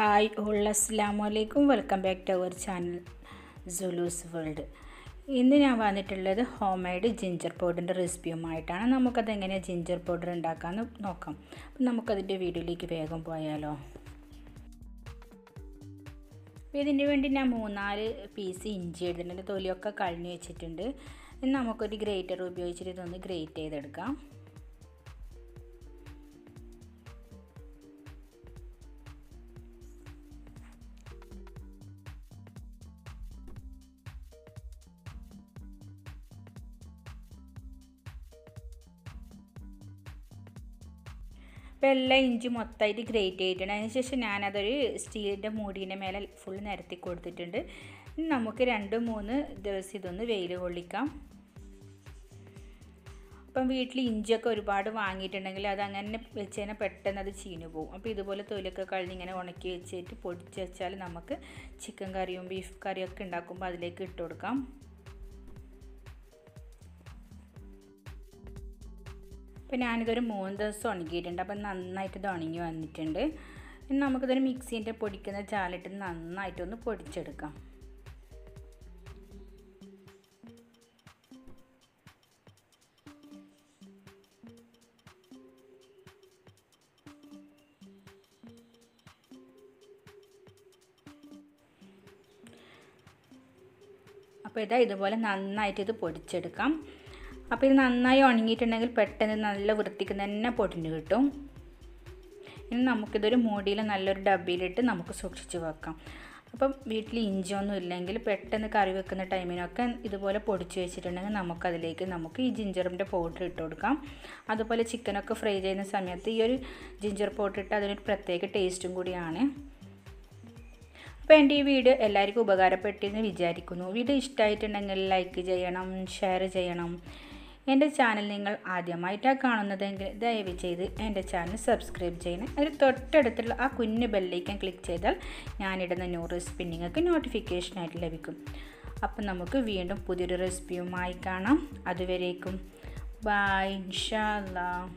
Hi all അസ്സലാമു അലൈക്കും. Welcome back to our channel Sulu's world. ഇന്ന് ഞാൻ വന്നിട്ടുള്ളത് ഹോം മെയ്ഡ് ജിഞ്ചർ പൗഡറിൻ്റെ റെസിപ്പിയുമായിട്ടാണ്. നമുക്കതെങ്ങനെയാണ് ജിഞ്ചർ പൗഡർ ഉണ്ടാക്കാമെന്ന് നോക്കാം. അപ്പം നമുക്കതിൻ്റെ വീഡിയോയിലേക്ക് വേഗം പോയാലോ. ഇതിന് വേണ്ടി ഞാൻ 3-4 പീസ് ഇഞ്ചി എടുത്തിട്ടുണ്ട്. തൊലിയൊക്കെ കളഞ്ഞ് വെച്ചിട്ടുണ്ട്. ഇനി നമുക്കൊരു ഗ്രേറ്റർ ഉപയോഗിച്ചിട്ട് ഇതൊന്ന് ഗ്രേറ്റ് ചെയ്തെടുക്കാം. ഇപ്പോൾ എല്ലാ ഇഞ്ചി മൊത്തമായിട്ട് ഗ്രേറ്റ് ചെയ്തിട്ടുണ്ട്. അതിനുശേഷം ഞാനതൊരു സ്റ്റീലിൻ്റെ മൂടീൻ്റെ മേലെ ഫുൾ നിരത്തി കൊടുത്തിട്ടുണ്ട്. ഇനി നമുക്ക് 2-3 ദിവസം ഇതൊന്ന് വെയിൽ കൊള്ളിക്കാം. അപ്പം വീട്ടിൽ ഇഞ്ചിയൊക്കെ ഒരുപാട് വാങ്ങിയിട്ടുണ്ടെങ്കിൽ അതങ്ങനെ വെച്ച് കഴിഞ്ഞാൽ പെട്ടെന്ന് അത് ചീഞ്ഞു പോകും. അപ്പോൾ ഇതുപോലെ തൊലിയൊക്കെ കളഞ്ഞ് ഇങ്ങനെ ഉണക്കി വെച്ചിട്ട് പൊടിച്ച് വെച്ചാൽ നമുക്ക് ചിക്കൻ കറിയും ബീഫ് കറിയൊക്കെ ഉണ്ടാക്കുമ്പോൾ അതിലേക്ക് ഇട്ട് കൊടുക്കാം. അപ്പോൾ ഞാനിതൊരു 3 ദിവസം ഉണക്കിയിട്ടുണ്ട്. അപ്പം നന്നായിട്ട് ഇത് ഉണങ്ങി വന്നിട്ടുണ്ട്. ഇനി നമുക്കിതൊരു മിക്സീൻ്റെ പൊടിക്കുന്ന ചാലിട്ട് നന്നായിട്ടൊന്ന് പൊടിച്ചെടുക്കാം. അപ്പോൾ ഇതുപോലെ നന്നായിട്ട് ഇത് പൊടിച്ചെടുക്കാം. അപ്പോൾ ഇത് നന്നായി ഉണങ്ങിയിട്ടുണ്ടെങ്കിൽ പെട്ടെന്ന് നല്ല വൃത്തിക്ക് തന്നെ പൊടിഞ്ഞ് കിട്ടും. ഇനി നമുക്കിതൊരു മൂടിയിൽ നല്ലൊരു ഡബ്ബയിലിട്ട് നമുക്ക് സൂക്ഷിച്ച് വെക്കാം. അപ്പം വീട്ടിൽ ഇഞ്ചിയൊന്നും ഇല്ലെങ്കിൽ പെട്ടെന്ന് കറി വെക്കുന്ന ടൈമിനൊക്കെ ഇതുപോലെ പൊടിച്ച് വെച്ചിട്ടുണ്ടെങ്കിൽ നമുക്ക് ഈ ജിഞ്ചറിൻ്റെ പൗഡർ ഇട്ട് കൊടുക്കാം. അതുപോലെ ചിക്കനൊക്കെ ഫ്രൈ ചെയ്യുന്ന സമയത്ത് ഈ ഒരു ജിഞ്ചർ പൗഡർ ഇട്ട് അതിനൊരു പ്രത്യേക ടേസ്റ്റും കൂടിയാണ്. അപ്പോൾ എൻ്റെ ഈ വീഡിയോ എല്ലാവർക്കും ഉപകാരപ്പെട്ടെന്ന് വിചാരിക്കുന്നു. വീഡിയോ ഇഷ്ടമായിട്ടുണ്ടെങ്കിൽ ലൈക്ക് ചെയ്യണം, ഷെയർ ചെയ്യണം. എൻ്റെ ചാനൽ നിങ്ങൾ ആദ്യമായിട്ടാണ് കാണുന്നതെങ്കിൽ ദയവ് ചെയ്ത് എൻ്റെ ചാനൽ സബ്സ്ക്രൈബ് ചെയ്യണം. അതിൽ തൊട്ടടുത്തുള്ള ആ കുഞ്ഞു ബെല്ലൈക്കൻ ക്ലിക്ക് ചെയ്താൽ ഞാനിടുന്ന ന്യൂ റെസിപ്പി നിങ്ങൾക്ക് നോട്ടിഫിക്കേഷനായിട്ട് ലഭിക്കും. അപ്പം നമുക്ക് വീണ്ടും പുതിയൊരു റെസിപ്പിയുമായി കാണാം. അതുവരേക്കും ബൈ, ഇൻഷാ അല്ലാഹ്.